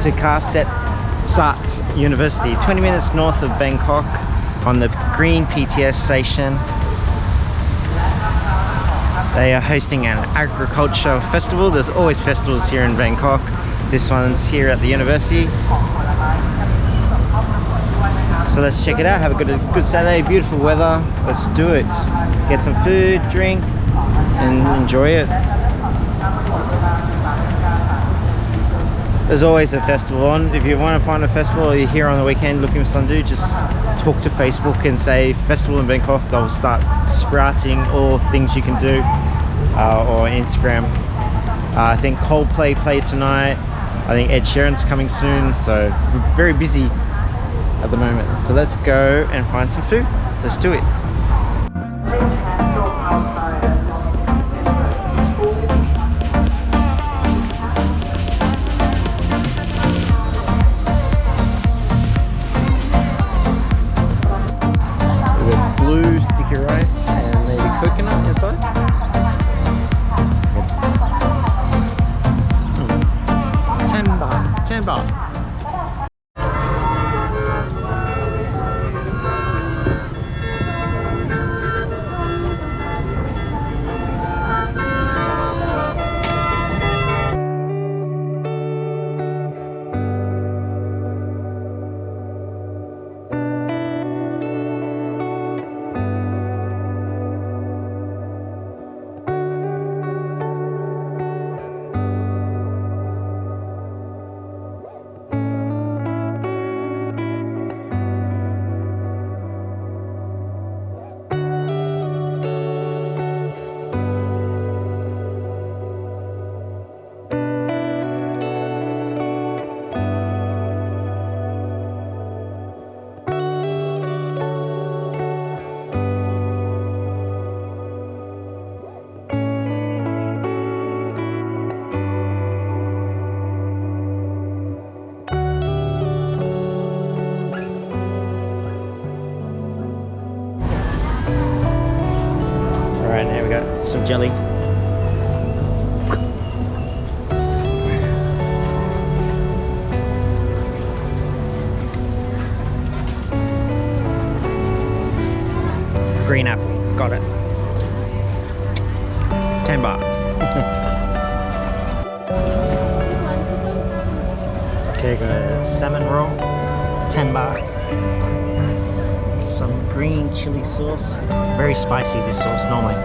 to Karset Sat University, 20 minutes north of Bangkok on the green PTS station. They are hosting an agriculture festival. There's always festivals here in Bangkok. This one's here at the university. So let's check it out. Have a good Saturday, beautiful weather. Let's do it. Get some food, drink, and enjoy it. There's always a festival on. If you want to find a festival or you're here on the weekend looking for something to do, just talk to Facebook and say festival in Bangkok. They'll start sprouting all things you can do, or Instagram. I think Coldplay played tonight. I think Ed Sheeran's coming soon, so we're very busy at the moment. So let's go and find some food. Let's do it. There's blue sticky rice and maybe coconut inside. 10 baht. Alright, now we got some jelly. Green apple, got it. 10 baht. Okay, got a salmon roll, 10 baht. Some green chili sauce. Very spicy, this sauce normally.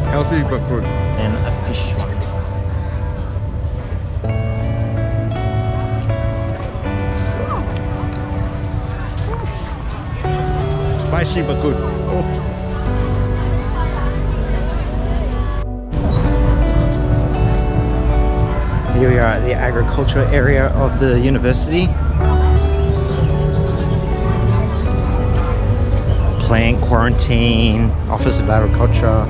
Healthy but good. And a fish one. Spicy but good. Oh. Here we are at the agricultural area of the university. Plant quarantine, Office of Agriculture.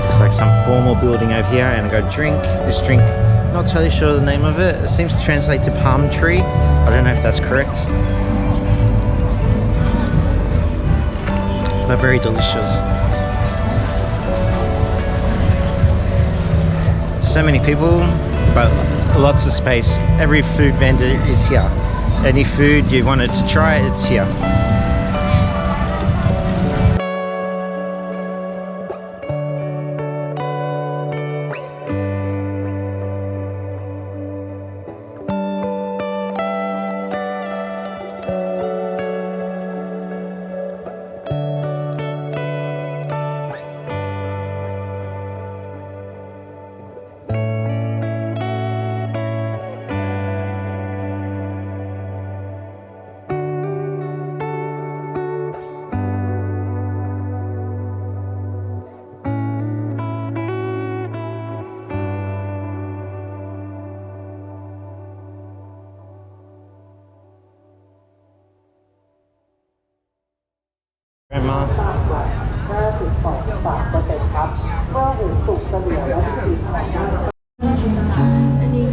Looks like some formal building over here, and I got a drink. This drink, not totally sure the name of it. It seems to translate to palm tree. I don't know if that's correct. But very delicious. So many people, but lots of space. Every food vendor is here. Any food you wanted to try, it's here. Grandma. ครับเมื่อหุงสุกเสลี่ยและกลิ่นหอมอันนี้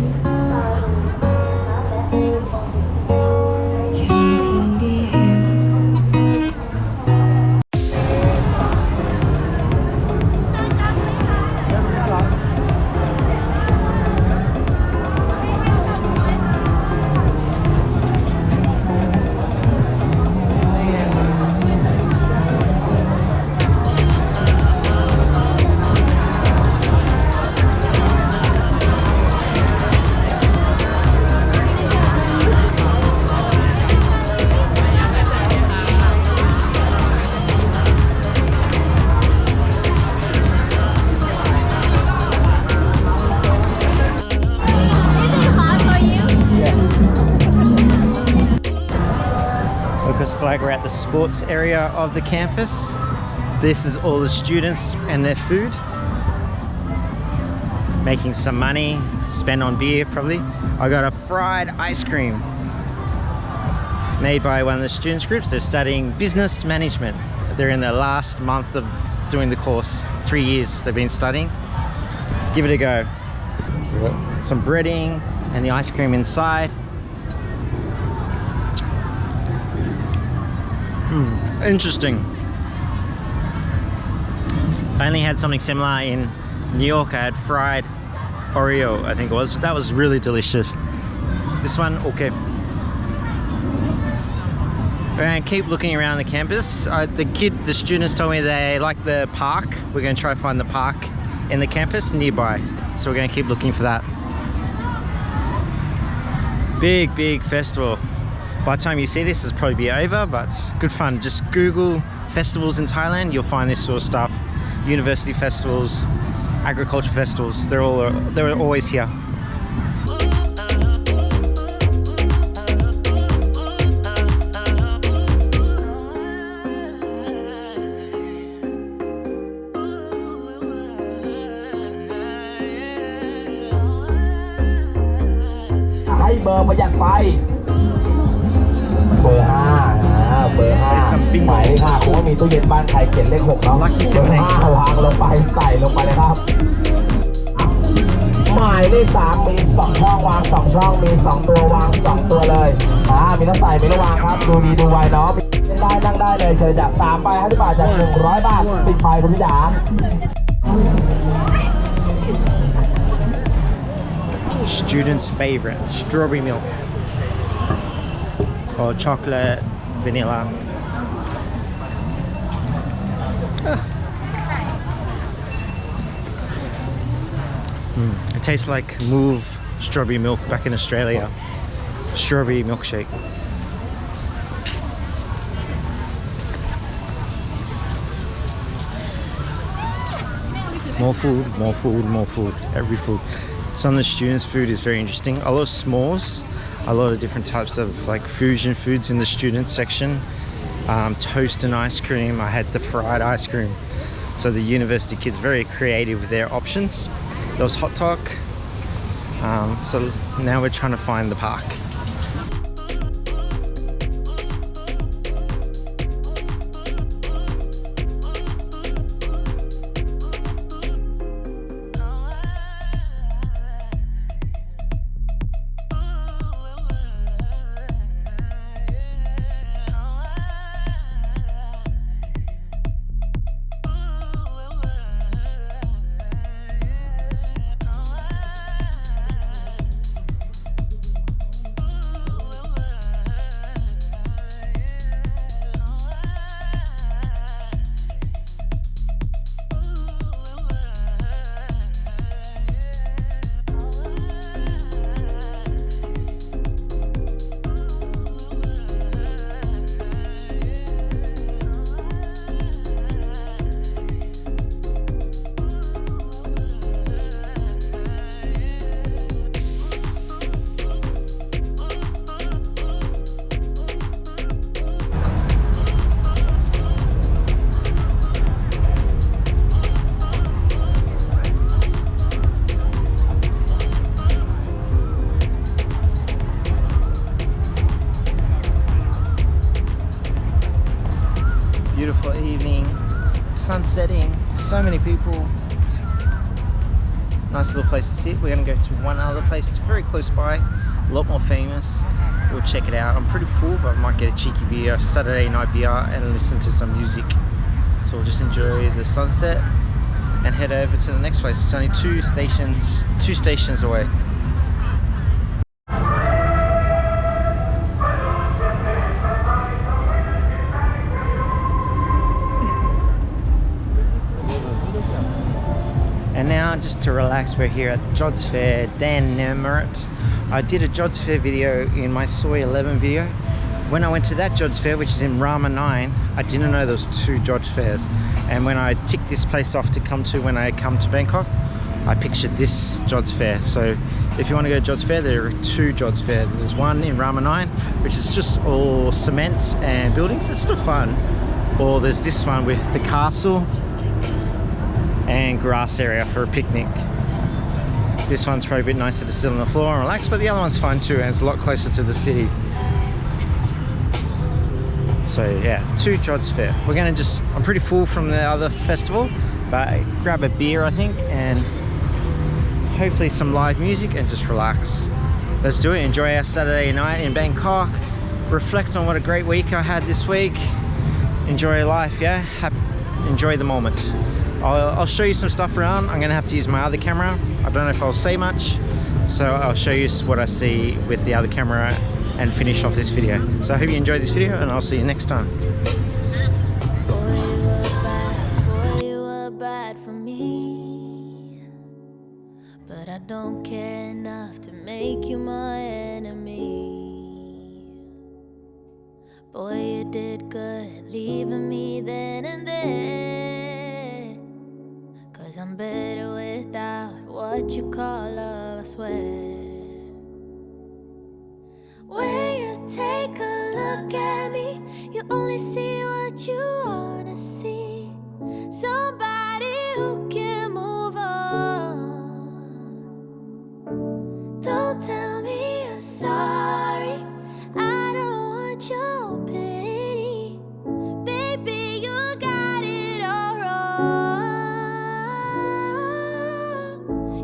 the sports area of the campus. This is all the students and their food. Making some money, spend on beer probably. I got a fried ice cream made by one of the students groups. They're studying business management. They're in their last month of doing the course. 3 years they've been studying. Give it a go. Some breading and the ice cream inside. Interesting. I only had something similar in New York. I had fried Oreo, I think it was. That was really delicious. This one, okay. We're going to keep looking around the campus. The students told me they like the park. We're going to try to find the park in the campus nearby. So we're going to keep looking for that. Big festival. By the time you see this, it'll probably be over, but it's good fun. Just Google festivals in Thailand. You'll find this sort of stuff. University festivals, agriculture festivals. They're always here. Hay bờประหยัดไฟเบอร์ 5 เบอร์ 5 หมายเลข 5 ผมว่ามีตู้เย็นบ้านใครเขียนเลข 6 เนาะ เบอร์ 5 วางลงไปใส่ลงไปเลยครับหมายเลข 3 มี 2 ช่องวาง 2 ช่องมี 2 ตัววาง 2 ตัวเลยมีทั้งใส่มีทั้งวางครับดูดีดูไวเนาะได้นั่งได้เลยเชิญจาก3 ไป50 บาทจาก100 บาท10 ไปคุณพี่จ๋า Students' favorite, strawberry milk or chocolate, vanilla. It tastes like Move strawberry milk back in Australia. Strawberry milkshake. More food, more food, more food, every food. Some of the students' food is very interesting. A lot of s'mores, a lot of different types of like fusion foods in the student section. Toast and ice cream. I had the fried ice cream. So the university kids very creative with their options. There was hot dog. So now we're trying to find the park. Beautiful evening, sun setting, so many people. Nice little place to sit. We're going to go to one other place. It's very close by, a lot more famous. We'll check it out. I'm pretty full, but I might get a cheeky beer, Saturday night beer, and listen to some music. So we'll just enjoy the sunset and head over to the next place. It's only two stations away. And now, just to relax, we're here at Jods Fair, Dan Namarat. I did a Jods Fair video in my Soy 11 video. When I went to that Jods Fair, which is in Rama 9, I didn't know there was two Jods Fairs. And when I ticked this place off to come to when I come to Bangkok, I pictured this Jods Fair. So if you want to go to Jods Fair, there are 2 Jods Fair. There's one in Rama 9, which is just all cement and buildings. It's still fun. Or there's this one with the castle and grass area for a picnic. This one's probably a bit nicer to sit on the floor and relax, but the other one's fun too, and it's a lot closer to the city. So yeah, 2 Jods Fair. We're gonna I'm pretty full from the other festival, but grab a beer I think, and hopefully some live music and just relax. Let's do it. Enjoy our Saturday night in Bangkok. Reflect on what a great week I had this week. Enjoy life, yeah? Enjoy the moment. I'll show you some stuff around. I'm gonna have to use my other camera. I don't know if I'll say much, so I'll show you what I see with the other camera and finish off this video. So I hope you enjoyed this video, and I'll see you next time. Boy, you were bad for me, but I don't care enough to make you my enemy. Boy, you did good leaving me then and there, 'cause I'm better without what you call love, I swear. When you take a look at me, you only see what you wanna see. Somebody who can move on. Don't tell me you're sorry, I don't want your pity. Baby, you got it all wrong.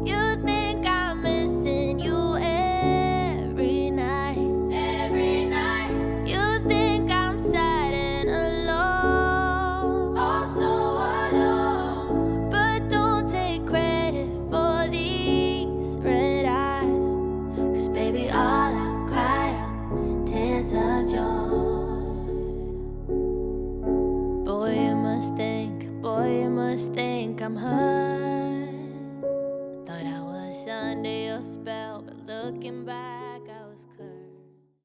You think I'm missing you every night. You think I'm sad and alone, oh so alone. But don't take credit for these red eyes, 'cause baby all I've cried are tears of joy. Boy you must think I'm hurt. Thought I was under your spell, but looking back I was cursed.